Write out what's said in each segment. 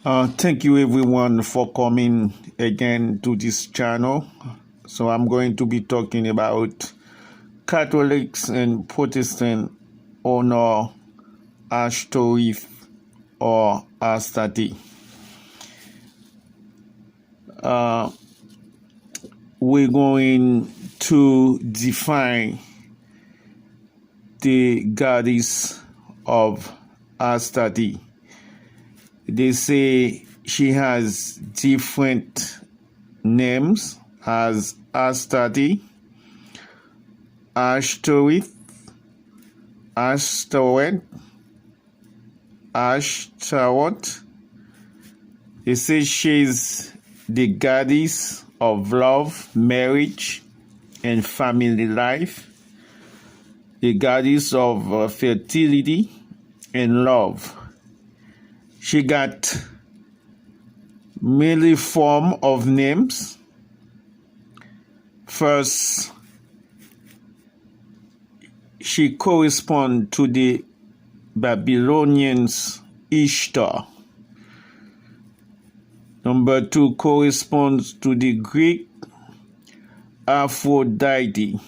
Thank you everyone for coming again to this channel. So I'm going to be talking about Catholics and Protestants honor Ashtoreth or Astarte. We're going to define the goddess of Astarte. They say she has different names as Astarte, Ashtoreth, Ashtoreth, Ashtoreth. They say she's the goddess of love, marriage, and family life, the goddess of fertility and love. She got many form of names. First, she corresponds to the Babylonians Ishtar. Number 2 corresponds to the Greek Aphrodite.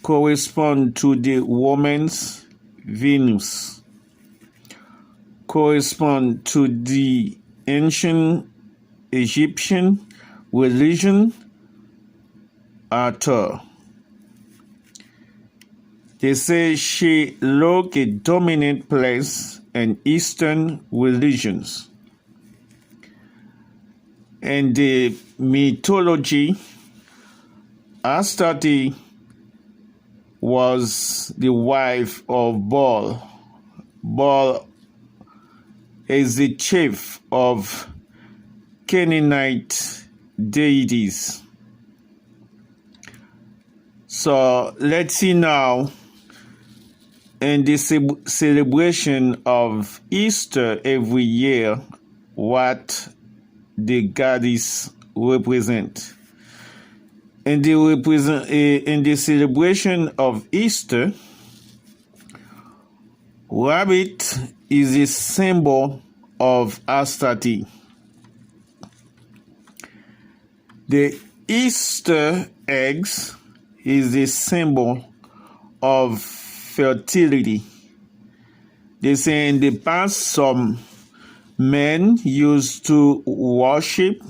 Correspond to the Romans Venus. Correspond to the ancient Egyptian religion Astarte. They say she took a dominant place in Eastern religions. In the mythology, Astarte was the wife of Baal. Baal is the chief of Canaanite deities. So let's see now in the celebration of Easter every year what the goddess represent. In the celebration of Easter, rabbit is a symbol of Astarte. The Easter eggs is a symbol of fertility. They say in the past some men used to worship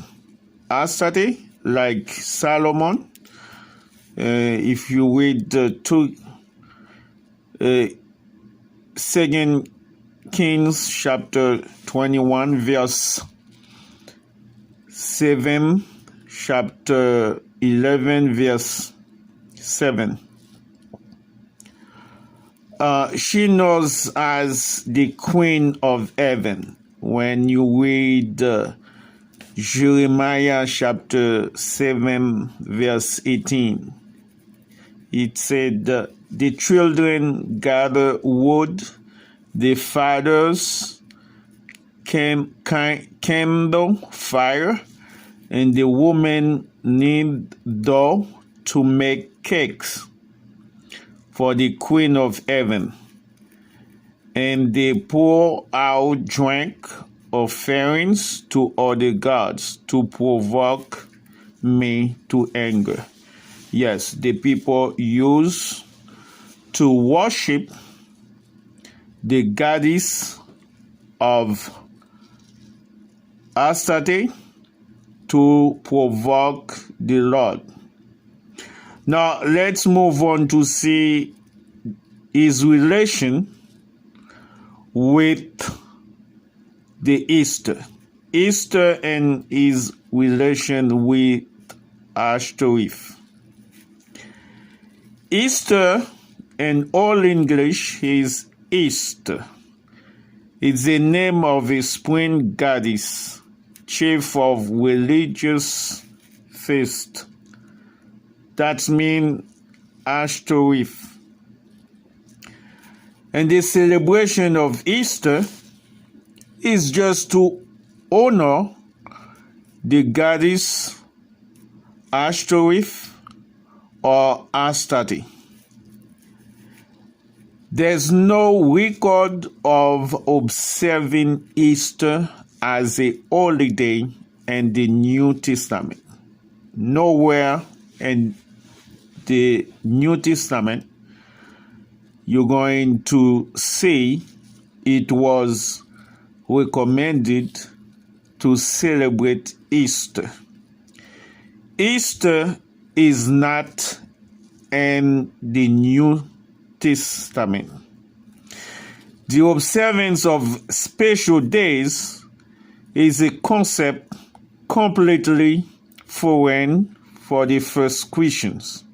Astarte, like Solomon. If you read Second Kings chapter 21 verse 7, chapter 11 verse 7. She knows as the Queen of Heaven. When you read Jeremiah chapter 7 verse 18, it said, the children gather wood, the fathers kindle fire, and the women knead dough to make cakes for the Queen of Heaven. And they pour out drink offerings to other gods to provoke me to anger. Yes, the people used to worship the goddess of Astarte to provoke the Lord. Now let's move on to see his relation with the Easter. Easter and his relation with Ashtoreth. Easter in Old English is Easter. It's the name of a spring goddess, chief of religious feast. That means Ashtoreth. And the celebration of Easter is just to honor the goddess Ashtoreth or Astarte. There's no record of observing Easter as a holiday in the New Testament. Nowhere in the New Testament you're going to see it was recommended to celebrate Easter. Easter is not in the New Testament. The observance of special days is a concept completely foreign for the first Christians.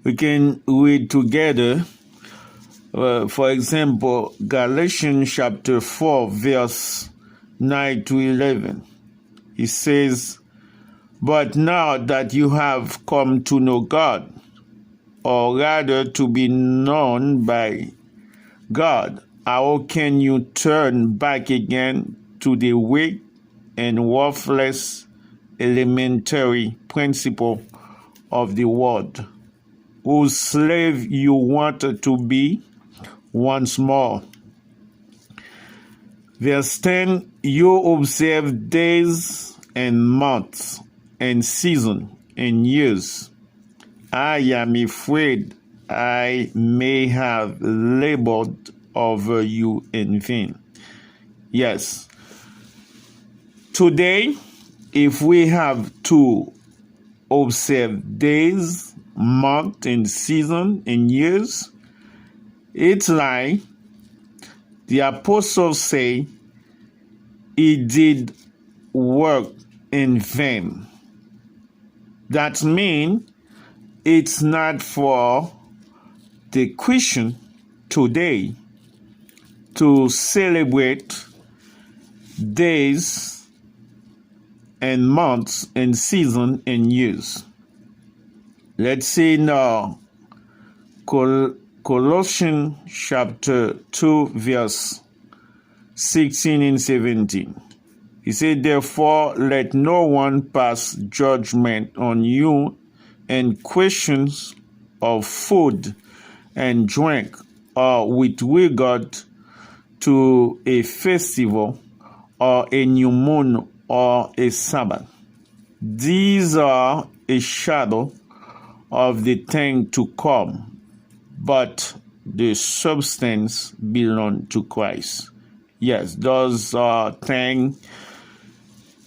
We can read together, for example, Galatians chapter 4, verse 9 to 11. It says, "But now that you have come to know God, or rather to be known by God, how can you turn back again to the weak and worthless elementary principle of the world, whose slave you wanted to be once more?" Verse 10, "You observe days and months and seasons and years. I am afraid I may have labored over you in vain." Yes. Today, if we have to observe days, months, and seasons and years, it's like the apostles say he did work in vain. That means it's not for the Christian today to celebrate days and months and seasons and years. Let's see now Colossians chapter 2 verse 16 and 17. He said, "Therefore let no one pass judgment on you in questions of food and drink, or with regard to a festival, or a new moon, or a Sabbath. These are a shadow of the thing to come, but the substance belongs to Christ." Yes, those are things.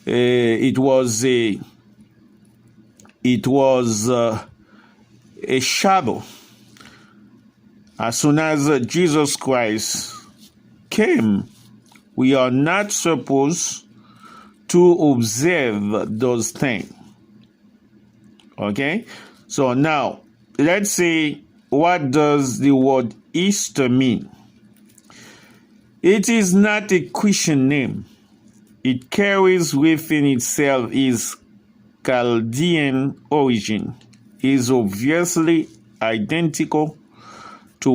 It was a shadow. As soon as Jesus Christ came, we are not supposed to observe those things. Okay? So now, let's see, what does the word Easter mean? It is not a Christian name. It carries within itself its Chaldean origin. It is obviously identical to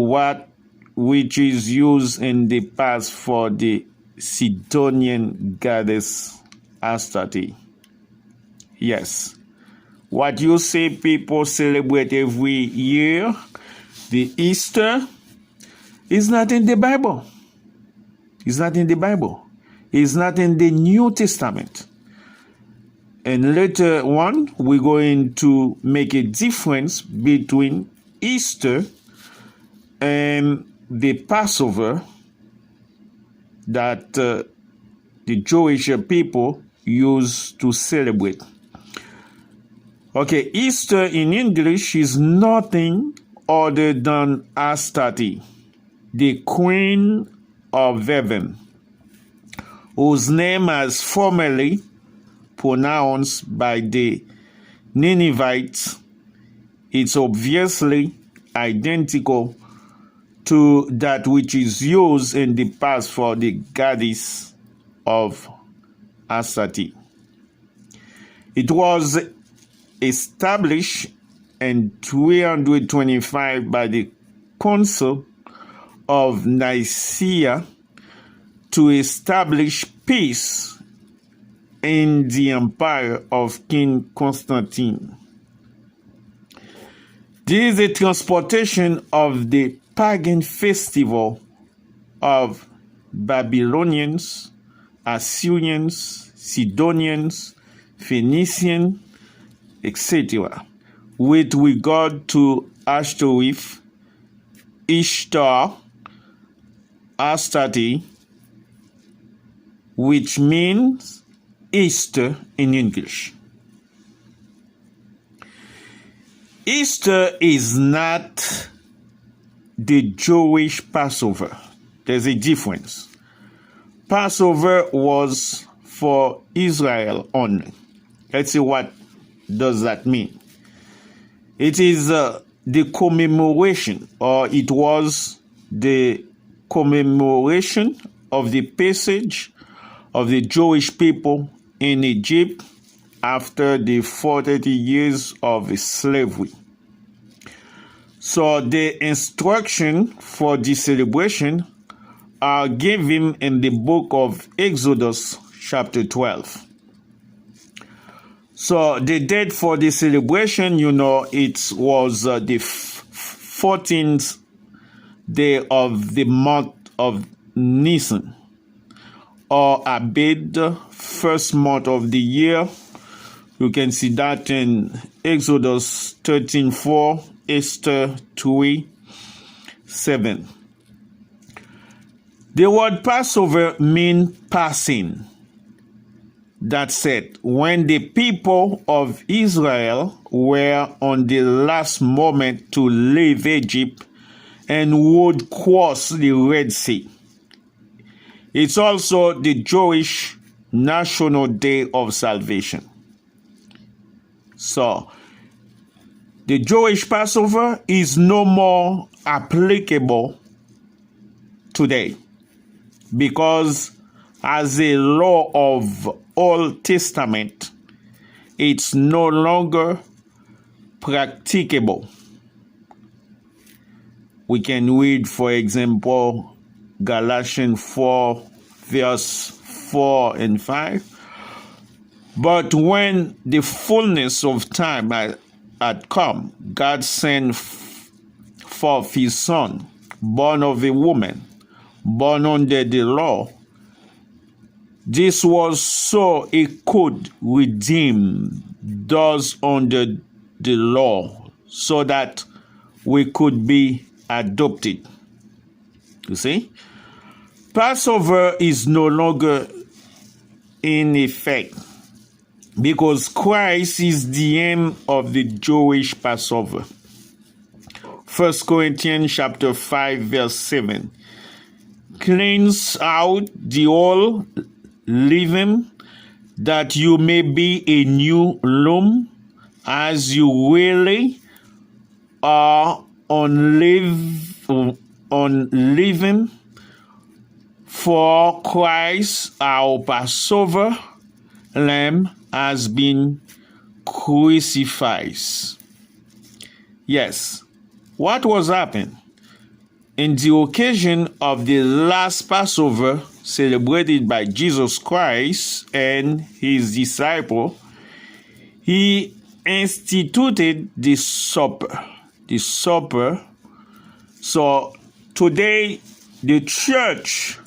which is used in the past for the Sidonian goddess Astarte. Yes. What you say people celebrate every year, the Easter, is not in the Bible. It's not in the Bible. It's not in the New Testament. And later on, we're going to make a difference between Easter and the Passover that the Jewish people used to celebrate. Okay, Easter in English is nothing other than Astarte, the queen of heaven, whose name was formerly pronounced by the Ninevites. It's obviously identical to that which is used in the past for the goddess of Astarte. It was established in 325 by the Council of Nicea to establish peace in the empire of King Constantine. This is a transportation of the pagan festival of Babylonians Assyrians, Sidonians, Phoenicians, etc. With regard to Ashtoreth, Ishtar, Astarte, which means Easter in English. Easter is not the Jewish Passover. There's a difference. Passover was for Israel only. Let's see what does that mean. It is the commemoration, or it was the commemoration of the passage of the Jewish people in Egypt after the 40 years of slavery. So the instruction for the celebration are given in the book of Exodus chapter 12. So the date for the celebration, it was the 14th day of the month of Nisan, or Abed, first month of the year. You can see that in Exodus 13:4, Esther 3:7. The word Passover means passing. That said, when the people of Israel were on the last moment to leave Egypt and would cross the Red Sea. It's also the Jewish national day of salvation. So, the Jewish Passover is no more applicable today because as a law of Old Testament, it's no longer practicable. We can read, for example, Galatians 4, verse 4 and 5. But when the fullness of time had come, God sent forth his Son, born of a woman, born under the law. This was so he could redeem those under the law, so that we could be adopted. You see? Passover is no longer in effect because Christ is the end of the Jewish Passover. 1 Corinthians chapter 5, verse 7. Cleanse out the old leaven, that you may be a new lump, as you really are unleavened. For Christ, our Passover lamb, has been crucified. Yes, what was happening? In the occasion of the last Passover celebrated by Jesus Christ and his disciple, he instituted the supper. So today, the church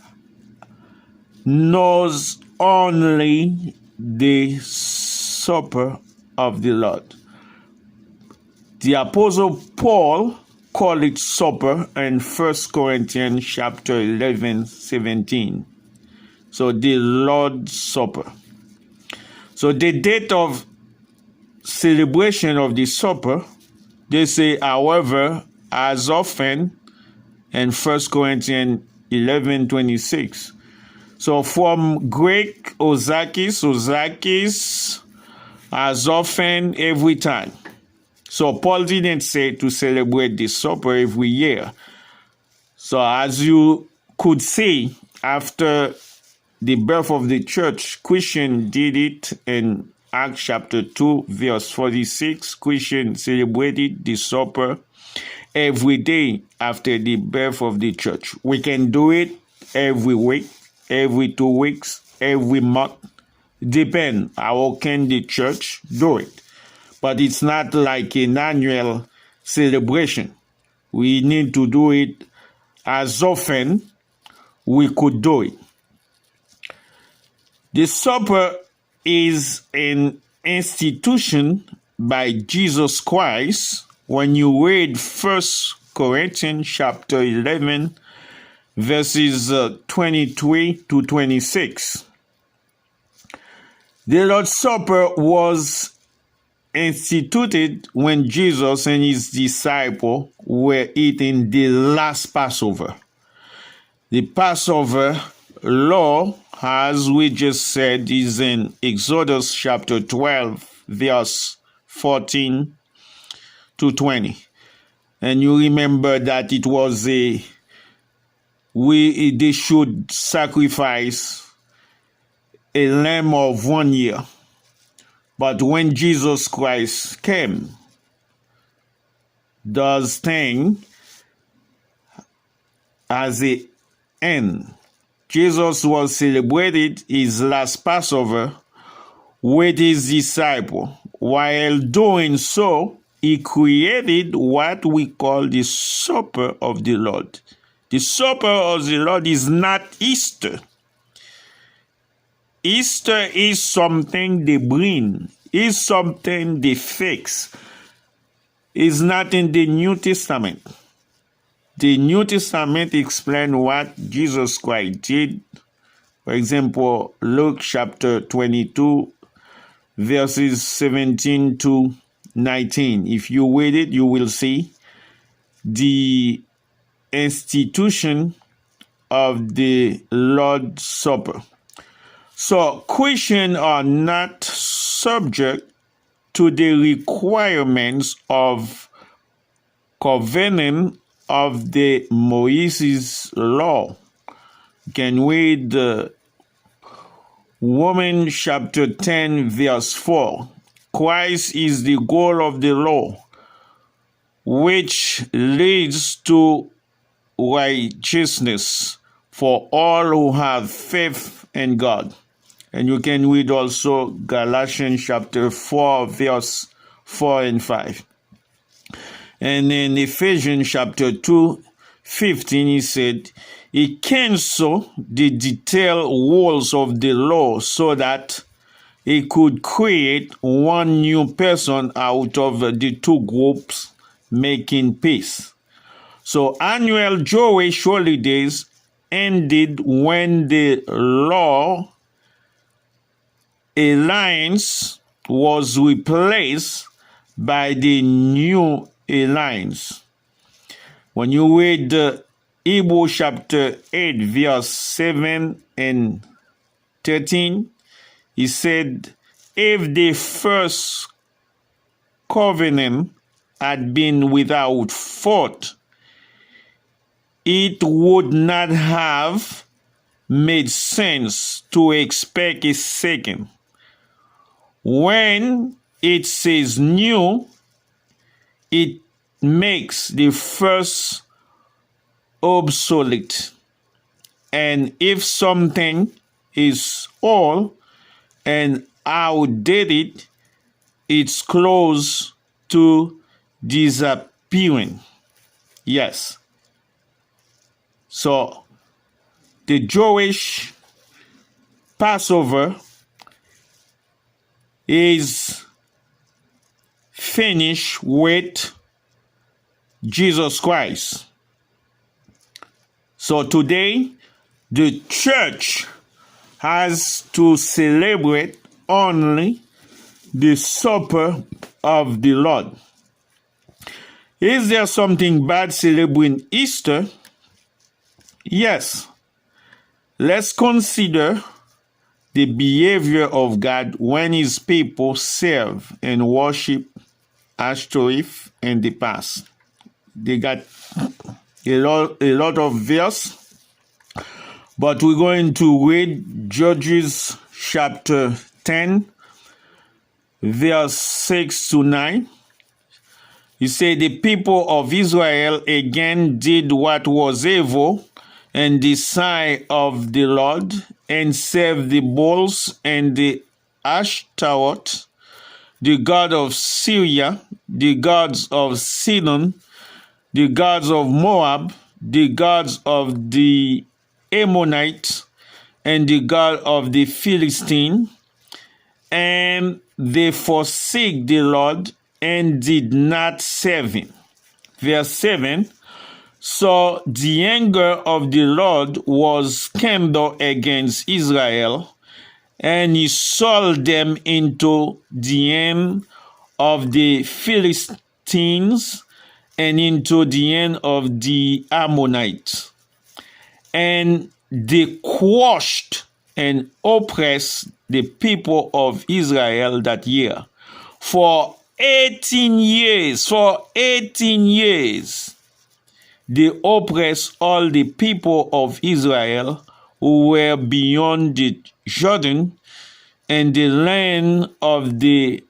knows only the supper of the Lord. The Apostle Paul called it supper in 1 Corinthians chapter 11, 17. So the Lord's Supper. So the date of celebration of the supper, they say, however, as often in 1 Corinthians 11, 26. So from Greek, Ozakis, as often, every time. So Paul didn't say to celebrate the supper every year. So as you could see, after the birth of the church, Christians did it in Acts chapter 2, verse 46. Christians celebrated the supper every day after the birth of the church. We can do it every week, every 2 weeks, every month. Depend how can the church do it. But it's not like an annual celebration. We need to do it as often we could do it. The supper is an institution by Jesus Christ. When you read 1 Corinthians chapter 11, verses 23 to 26. The Lord's Supper was instituted when Jesus and his disciples were eating the last Passover. The Passover law, as we just said, is in Exodus chapter 12, verse 14 to 20. And you remember that it was they should sacrifice a lamb of 1 year. But when Jesus Christ came, those things as an end. Jesus was celebrated his last Passover with his disciples. While doing so, he created what we call the supper of the Lord. The supper of the Lord is not Easter. Easter is something they bring, is something they fix. It's not in the New Testament. The New Testament explains what Jesus Christ did. For example, Luke chapter 22, verses 17 to 19. If you read it, you will see the institution of the Lord's Supper. So Christians are not subject to the requirements of covenant of the Moses law. You can read Romans chapter 10, verse 4. Christ is the goal of the law, which leads to righteousness for all who have faith in God. And you can read also Galatians chapter 4, verse 4 and 5. And in Ephesians chapter 2, 15, he said, he canceled the detailed rules of the law so that he could create one new person out of the two groups, making peace. So annual Jewish holidays ended when the law alliance was replaced by the new alliance. When you read Hebrews chapter 8, verse 7 and 13, he said, if the first covenant had been without fault, it would not have made sense to expect a second. When it says new, it makes the first obsolete. And if something is old and outdated, it's close to disappearing. Yes. So the Jewish Passover is finished with Jesus Christ. So today, the church has to celebrate only the supper of the Lord. Is there something bad celebrating Easter? Yes. Let's consider the behavior of God when his people serve and worship Ashtoreth in the past. They got a lot of verse, but we're going to read Judges chapter 10, verse 6 to 9. He said, the people of Israel again did what was evil in the sight of the Lord, and served the bulls and the Ashtoreth, the god of Syria, the gods of Sidon, the gods of Moab, the gods of the Ammonites, and the God of the Philistine, and they forsake the Lord and did not serve him. Verse 7, so the anger of the Lord was kindled against Israel, and he sold them into the hand of the Philistines and into the hand of the Ammonites. And they crushed and oppressed the people of Israel that year. For 18 years, they oppressed all the people of Israel who were beyond the Jordan and the land of the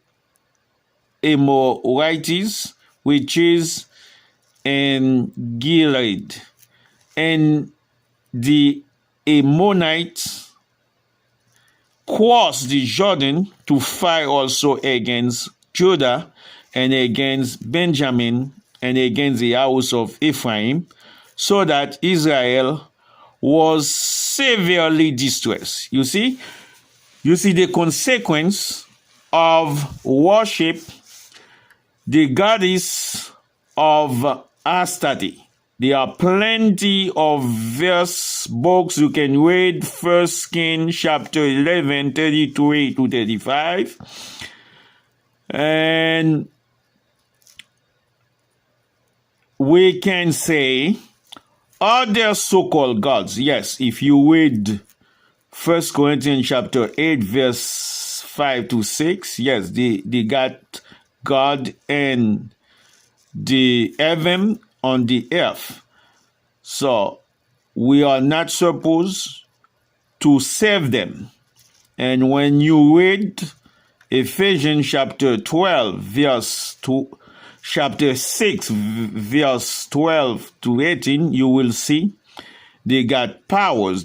Amorites, which is in Gilead. And the Ammonites crossed the Jordan to fight also against Judah and against Benjamin and against the house of Ephraim, so that Israel was severely distressed. You see the consequence of worship the goddess of Astarte. There are plenty of verse books you can read. 1 Kings chapter 11, 33 to 35. And we can say other so-called gods. Yes, if you read 1 Corinthians chapter 8, verse 5 to 6, yes, they got God and the heaven on the earth. So we are not supposed to serve them. And when you read Ephesians chapter 12, verse 2, chapter 6, verse 12 to 18, you will see they got powers,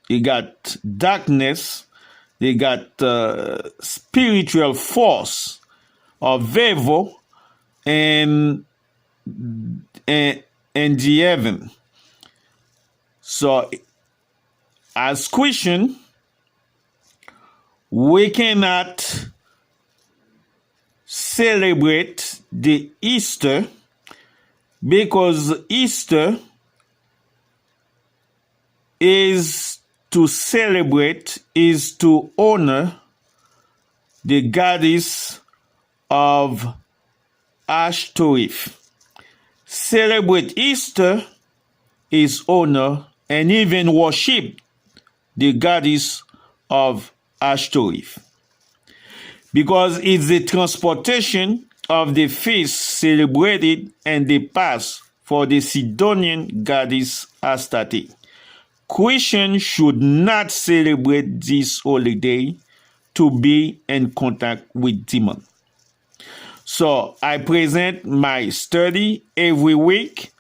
they got darkness, they got spiritual force of evil and the heaven. So, as Christian, we cannot celebrate the Easter because Easter is to celebrate, is to honor the goddess of Ashtoreth. Celebrate Easter is honor and even worship the goddess of Ashtoreth, because it's the transportation of the feast celebrated and the past for the Sidonian goddess Astarte. Christians should not celebrate this holiday to be in contact with demons. So I present my study every week.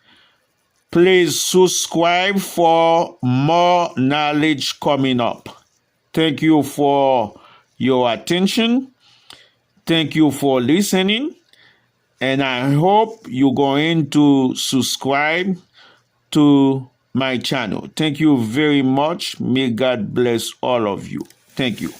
Please subscribe for more knowledge coming up. Thank you for your attention. Thank you for listening. And I hope you're going to subscribe to my channel. Thank you very much. May God bless all of you. Thank you.